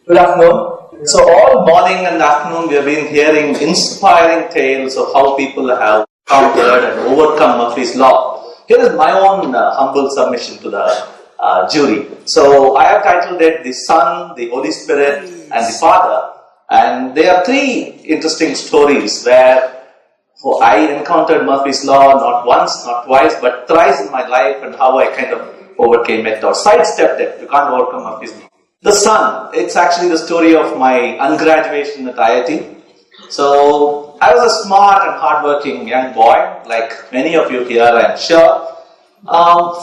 Good afternoon. So all morning and afternoon we have been hearing inspiring tales of how people have conquered and overcome Murphy's Law. Here is my own humble submission to the jury. So I have titled it The Son, the Holy Spirit and the Father. And there are three interesting stories where I encountered Murphy's Law not once, not twice, but thrice in my life, and how I kind of overcame it or sidestepped it. You can't overcome Murphy's Law. The Son, it's actually the story of my ungraduation at IIT. So I was a smart and hardworking young boy, like many of you here, I'm sure.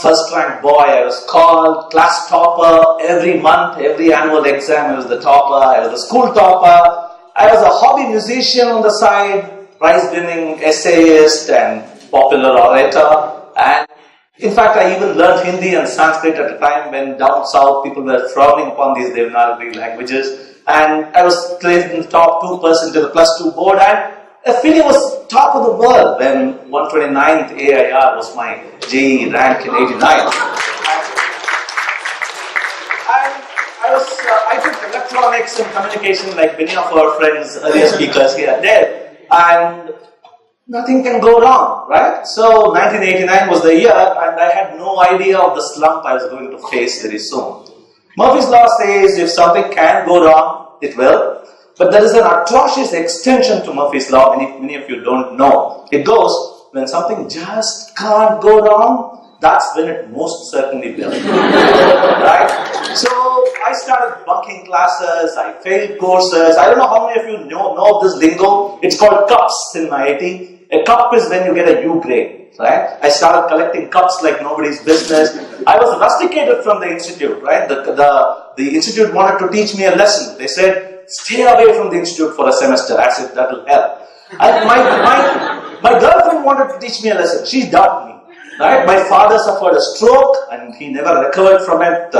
First rank boy, I was called, class topper, every month, every annual exam I was the topper, I was the school topper, I was a hobby musician on the side, prize-winning essayist and popular orator, and in fact I even learned Hindi and Sanskrit at a time when down south people were frowning upon these Devanagari languages, and I was placed in the top 2% of the plus 2 board, and I feel it was top of the world when 129th AIR was my JEE rank in 89. I took electronics and communication like many of our friends, earlier speakers here did, and nothing can go wrong, right? So 1989 was the year, and I had no idea of the slump I was going to face very soon. Murphy's Law says if something can go wrong, it will. But there is an atrocious extension to Murphy's Law, many of you don't know. It goes, when something just can't go wrong, that's when it most certainly will. Right? So I started bunking classes, I failed courses. I don't know how many of you know this lingo. It's called cups in my IT. A cup is when you get a U grade. Right? I started collecting cups like nobody's business. I was rusticated from the institute. Right? The institute wanted to teach me a lesson. They said, stay away from the institute for a semester, as if that will help. And my girlfriend wanted to teach me a lesson. She dubbed me. Right? My father suffered a stroke and he never recovered from it.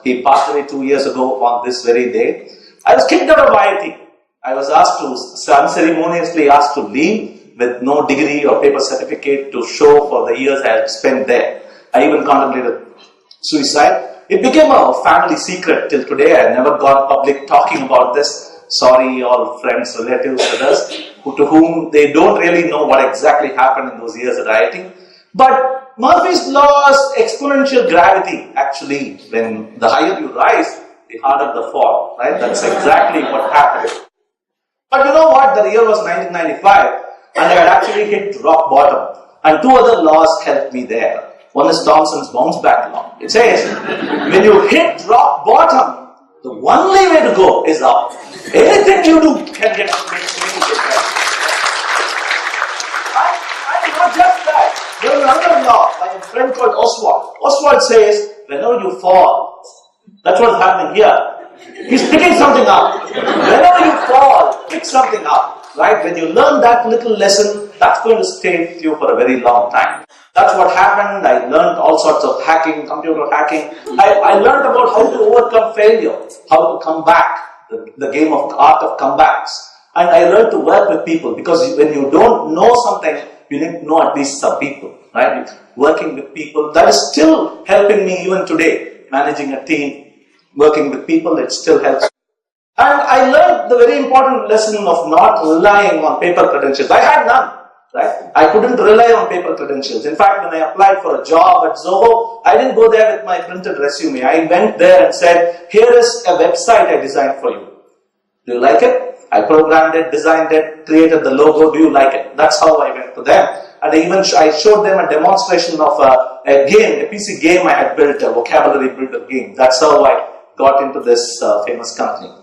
He passed away 2 years ago on this very day. I was kicked out of IIT. I was unceremoniously asked to leave with no degree or paper certificate to show for the years I had spent there. I even contemplated suicide. It became a family secret till today. I never gone public talking about this. Sorry, all friends, relatives, others, to whom they don't really know what exactly happened in those years at IIT. But Murphy's Law's exponential gravity, actually, when the higher you rise, the harder the fall, right? That's exactly what happened. But you know what? The year was 1995, and I had actually hit rock bottom. And two other laws helped me there. One is Thompson's bounce back law. It says, when you hit rock bottom, the only way to go is up. Anything you do can get up. And not just that. There is another law, like a friend called Oswald. Oswald says, whenever you fall, that's what's happening here. He's picking something up. Whenever you fall, pick something up. Right? When you learn that little lesson, that's going to stay with you for a very long time. That's what happened. I learned all sorts of hacking, computer hacking. I learned about how to overcome failure, how to come back, the game of art of comebacks. And I learned to work with people, because when you don't know something, you need to know at least some people, right? Working with people, that is still helping me even today. Managing a team, working with people, it still helps. And I learned the very important lesson of not relying on paper credentials. I had none. Right? I couldn't rely on paper credentials. In fact, when I applied for a job at Zoho, I didn't go there with my printed resume. I went there and said, here is a website I designed for you. Do you like it? I programmed it, designed it, created the logo. Do you like it? That's how I went to them. And I showed them a demonstration of a game, a PC game I had built, a vocabulary builder game. That's how I got into this famous company.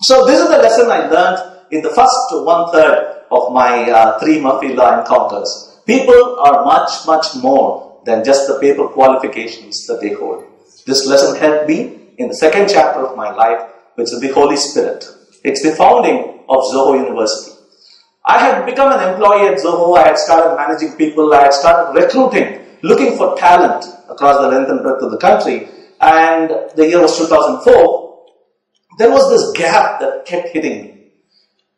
So this is the lesson I learned in the first 1/3 of my 3 Murphy Law encounters. People are much, much more than just the paper qualifications that they hold. This lesson helped me in the second chapter of my life, which is the Holy Spirit. It's the founding of Zoho University. I had become an employee at Zoho. I had started managing people. I had started recruiting, looking for talent across the length and breadth of the country. And the year was 2004. There was this gap that kept hitting me.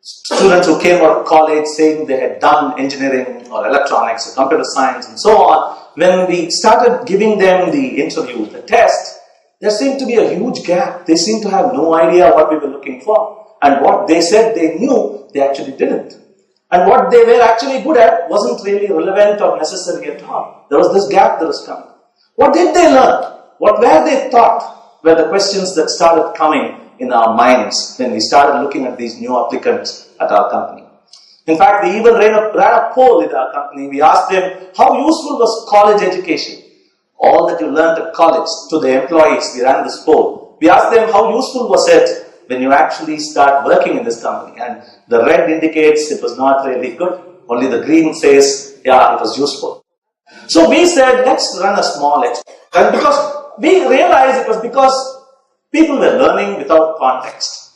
Students who came out of college saying they had done engineering or electronics or computer science and so on, when we started giving them the interview, the test, there seemed to be a huge gap. They seemed to have no idea what we were looking for. And what they said they knew, they actually didn't. And what they were actually good at wasn't really relevant or necessary at all. There was this gap that was coming. What did they learn? What were they taught? Were the questions that started coming in our minds when we started looking at these new applicants at our company. In fact, we even ran a poll in our company. We asked them, how useful was college education? All that you learned at college, to the employees, we ran this poll. We asked them, how useful was it when you actually start working in this company? And the red indicates it was not really good. Only the green says, yeah, it was useful. So we said, let's run a small experiment. And because we realized it was because people were learning without context.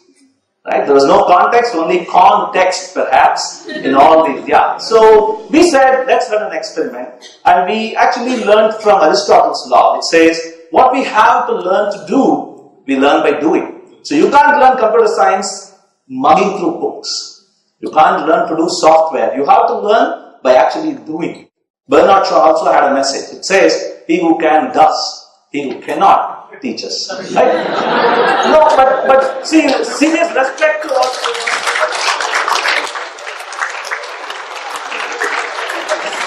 Right? There was no context, only context perhaps in all these. Yeah. So we said, let's run an experiment. And we actually learned from Aristotle's law. It says, what we have to learn to do, we learn by doing. So you can't learn computer science mugging through books. You can't learn to do software. You have to learn by actually doing. Bernard Shaw also had a message. It says, he who can does, he who cannot teaches. Right? No, but see, serious respect to all.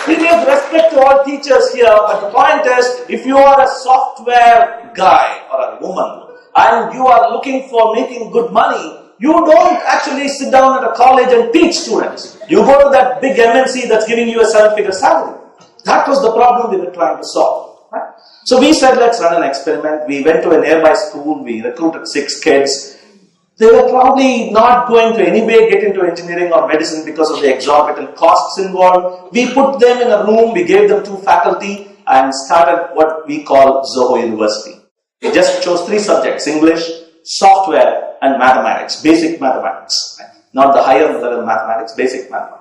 Serious respect to all teachers here, but the point is, if you are a software guy or a woman and you are looking for making good money, you don't actually sit down at a college and teach students. You go to that big MNC that's giving you a 7-figure salary. That was the problem we were trying to solve. Right? So we said, let's run an experiment. We went to a nearby school. We recruited 6 kids. They were probably not going to anyway get into engineering or medicine because of the exorbitant costs involved. We put them in a room. We gave them 2 faculty and started what we call Zoho University. We just chose 3 subjects: English, software, and mathematics, basic mathematics. Right? Not the higher level mathematics, basic mathematics.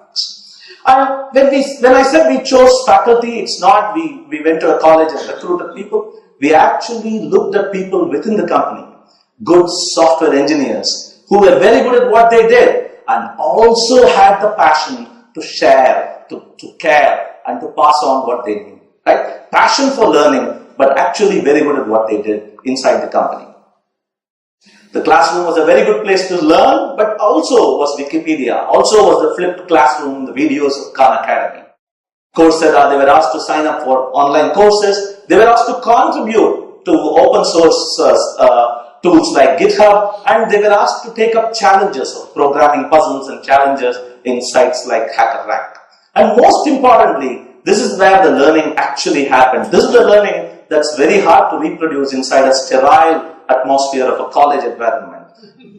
And when I said we chose faculty, it's not we went to a college and recruited people. We actually looked at people within the company, good software engineers who were very good at what they did and also had the passion to share, to care, and to pass on what they knew. Right? Passion for learning, but actually very good at what they did inside the company. The classroom was a very good place to learn, but also was Wikipedia, also was the flipped classroom, the videos of Khan Academy. Coursera, they were asked to sign up for online courses. They were asked to contribute to open source tools like GitHub, and they were asked to take up challenges of programming puzzles and challenges in sites like HackerRank. And most importantly, this is where the learning actually happened. This is the learning that's very hard to reproduce inside a sterile atmosphere of a college environment.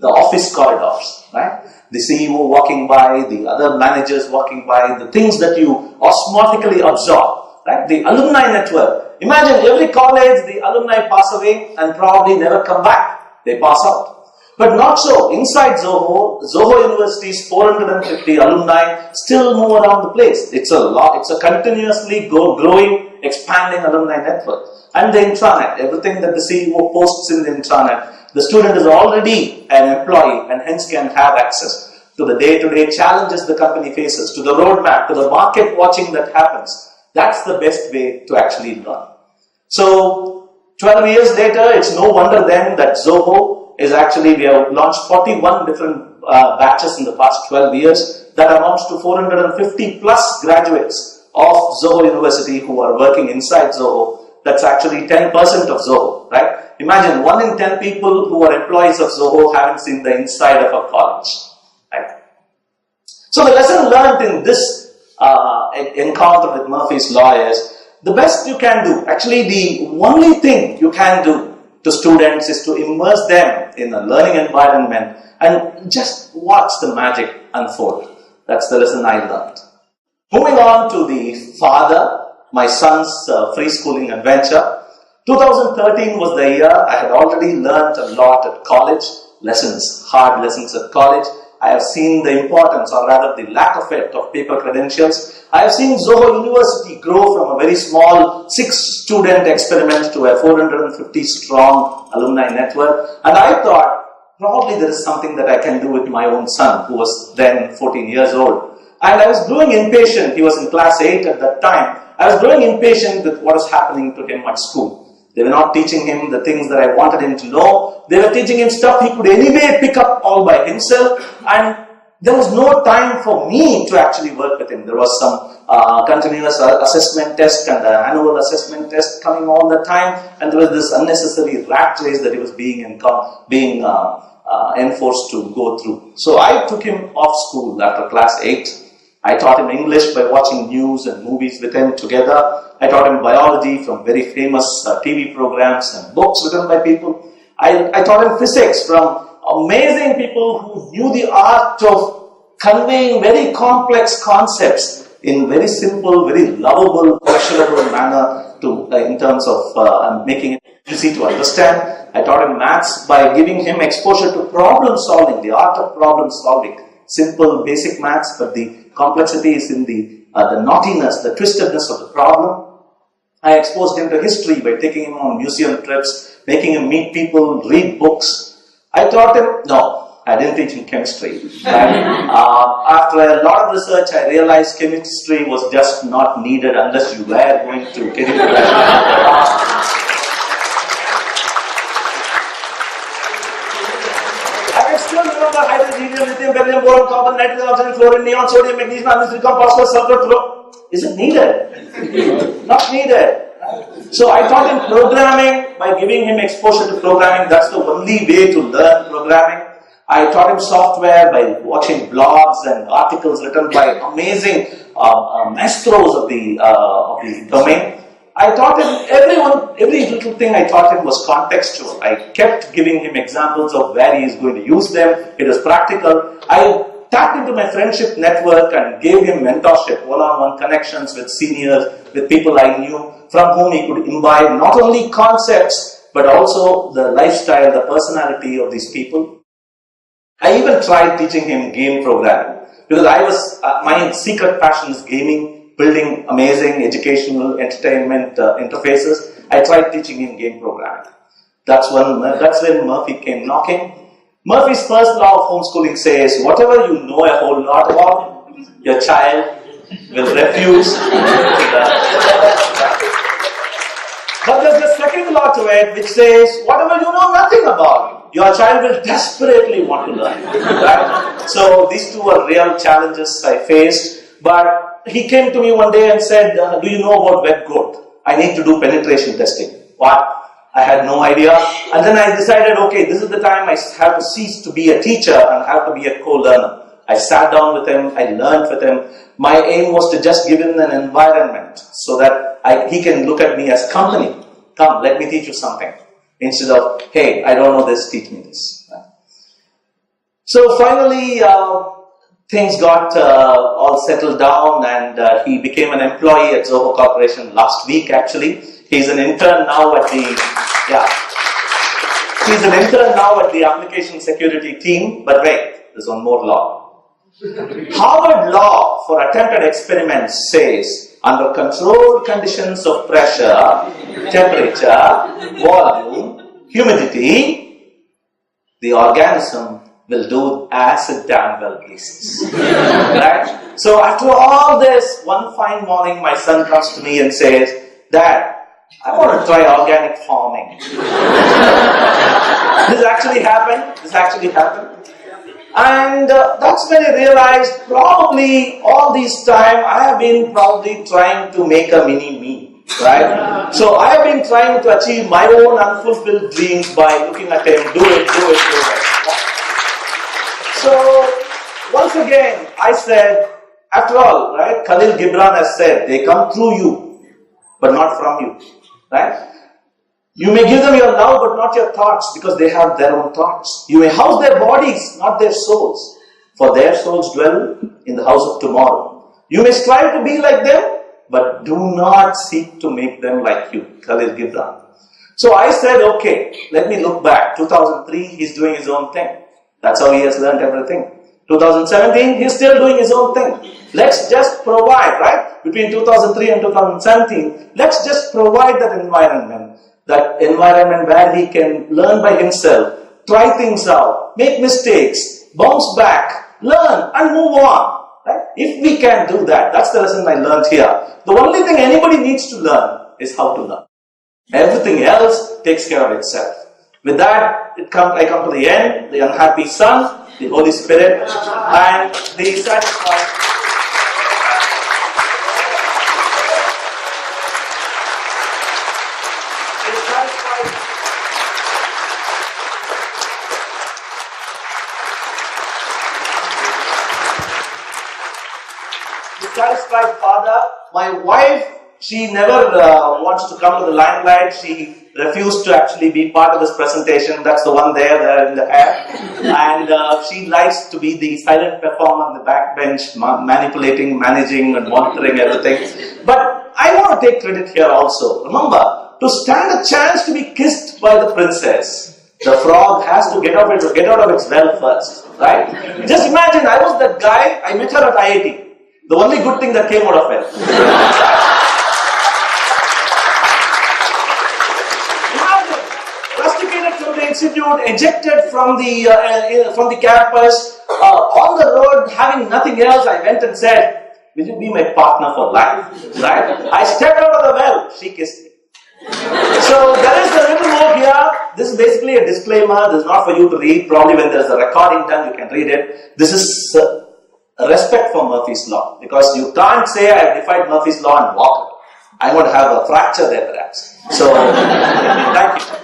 The office corridors, right? The CEO walking by, the other managers walking by, the things that you osmotically absorb, right? The alumni network. Imagine every college, the alumni pass away and probably never come back. They pass out. But not so. Inside Zoho University's 450 alumni still move around the place. It's a continuously growing, expanding alumni network. And the intranet, everything that the CEO posts in the intranet, the student is already an employee and hence can have access to the day-to-day challenges the company faces, to the roadmap, to the market watching that happens. That's the best way to actually learn. So, 12 years later, it's no wonder then that Zoho is actually, we have launched 41 different batches in the past 12 years. That amounts to 450 plus graduates of Zoho University who are working inside Zoho. That's actually 10% of Zoho, right? Imagine 1 in 10 people who are employees of Zoho haven't seen the inside of a college, right? So the lesson learned in this encounter with Murphy's Law is, the best you can do, actually the only thing you can do to students is to immerse them in a learning environment and just watch the magic unfold. That's the lesson I learned. Moving on to the father, my son's free schooling adventure. 2013 was the year I had already learned a lot at college, hard lessons at college. I have seen the importance, or rather the lack of it, of paper credentials. I have seen Zoho University grow from a very small 6-student experiment to a 450 strong alumni network. And I thought, probably there is something that I can do with my own son, who was then 14 years old. And I was growing impatient. He was in class 8 at that time. I was growing impatient with what was happening to him at school. They were not teaching him the things that I wanted him to know. They were teaching him stuff he could anyway pick up all by himself, and there was no time for me to actually work with him. There was some continuous assessment test and annual assessment test coming all the time, and there was this unnecessary rat race that he was being enforced to go through. So I took him off school after class 8. I taught him English by watching news and movies with him together. I taught him biology from very famous TV programs and books written by people. I taught him physics from amazing people who knew the art of conveying very complex concepts in very simple, very lovable, pleasurable manner in terms of making it easy to understand. I taught him maths by giving him exposure to problem solving, the art of problem solving. Simple, basic maths, but the complexity is in the naughtiness, the twistedness of the problem. I exposed him to history by taking him on museum trips, making him meet people, read books. I taught him, no, I didn't teach him chemistry. And, after a lot of research, I realized chemistry was just not needed unless you were going to get into that. I can still remember hydrogen, helium, lithium, beryllium, boron, carbon, nitrogen, oxygen, fluorine, neon, sodium, magnesium, silicon, phosphorus, sulfur, fluorine. Is it needed? Not needed. So I taught him programming by giving him exposure to programming. That's the only way to learn programming. I taught him software by watching blogs and articles written by amazing maestros of the domain. I taught him every little thing I taught him was contextual. I kept giving him examples of where he is going to use them. It was practical. I tapped into my friendship network and gave him mentorship, one-on-one connections with seniors, with people I knew, from whom he could imbibe not only concepts, but also the lifestyle, the personality of these people. I even tried teaching him game programming, because my secret passion is gaming, building amazing educational entertainment interfaces. I tried teaching him game programming. That's when Murphy came knocking. Murphy's first law of homeschooling says, whatever you know a whole lot about, your child will refuse. But there's a second law to it which says, whatever you know nothing about, your child will desperately want to learn. Right? So these two are real challenges I faced. But he came to me one day and said, do you know about web code? I need to do penetration testing. What? I had no idea. And then I decided, okay, this is the time I have to cease to be a teacher and have to be a co-learner. I sat down with him, I learned with him. My aim was to just give him an environment so that he can look at me as company. Come, let me teach you something. Instead of, hey, I don't know this, teach me this. So finally, things got all settled down, and he became an employee at Zoho Corporation last week actually. He's an intern now at the application security team. But wait, there's one more law. Harvard law for attempted experiments says, under controlled conditions of pressure, temperature, volume, humidity, the organism will do as it damn well pleases. Right? So after all this, one fine morning, my son comes to me and says, Dad, I want to try organic farming. This actually happened. And that's when I realized probably all this time I have been probably trying to make a mini me. Right? So I have been trying to achieve my own unfulfilled dreams by looking at him, do it. So once again, I said, after all, right, Khalil Gibran has said, they come through you, but not from you. Right? You may give them your love, but not your thoughts, because they have their own thoughts. You may house their bodies, not their souls, for their souls dwell in the house of tomorrow. You may strive to be like them, but do not seek to make them like you. Khalil Gibran. So I said, okay, let me look back. 2003, he's doing his own thing. That's how he has learned everything. 2017, he's still doing his own thing. Let's just provide, right? Between 2003 and 2017, let's just provide that environment where he can learn by himself, try things out, make mistakes, bounce back, learn and move on. Right? If we can do that, that's the lesson I learned here. The only thing anybody needs to learn is how to learn. Everything else takes care of itself. With that, I come to the end, the unhappy son, the Holy Spirit, and the satisfied. Satisfied father. My wife, she never wants to come to the limelight. She refused to actually be part of this presentation. That's the one there in the hair. And she likes to be the silent performer on the backbench, manipulating, managing, and monitoring everything. But I want to take credit here also. Remember, to stand a chance to be kissed by the princess, the frog has to get out of its well first, right? Just imagine, I was that guy. I met her at IIT. The only good thing that came out of it. Imagine, rusticated from the institute, ejected from the campus, on the road, having nothing else. I went and said, "Will you be my partner for life?" Right? I stepped out of the well. She kissed me. So there is a little more here. This is basically a disclaimer. This is not for you to read. Probably when there is a recording done, you can read it. This is respect for Murphy's Law, because you can't say I have defied Murphy's Law and walk away. I'm going to have a fracture there perhaps. So, thank you.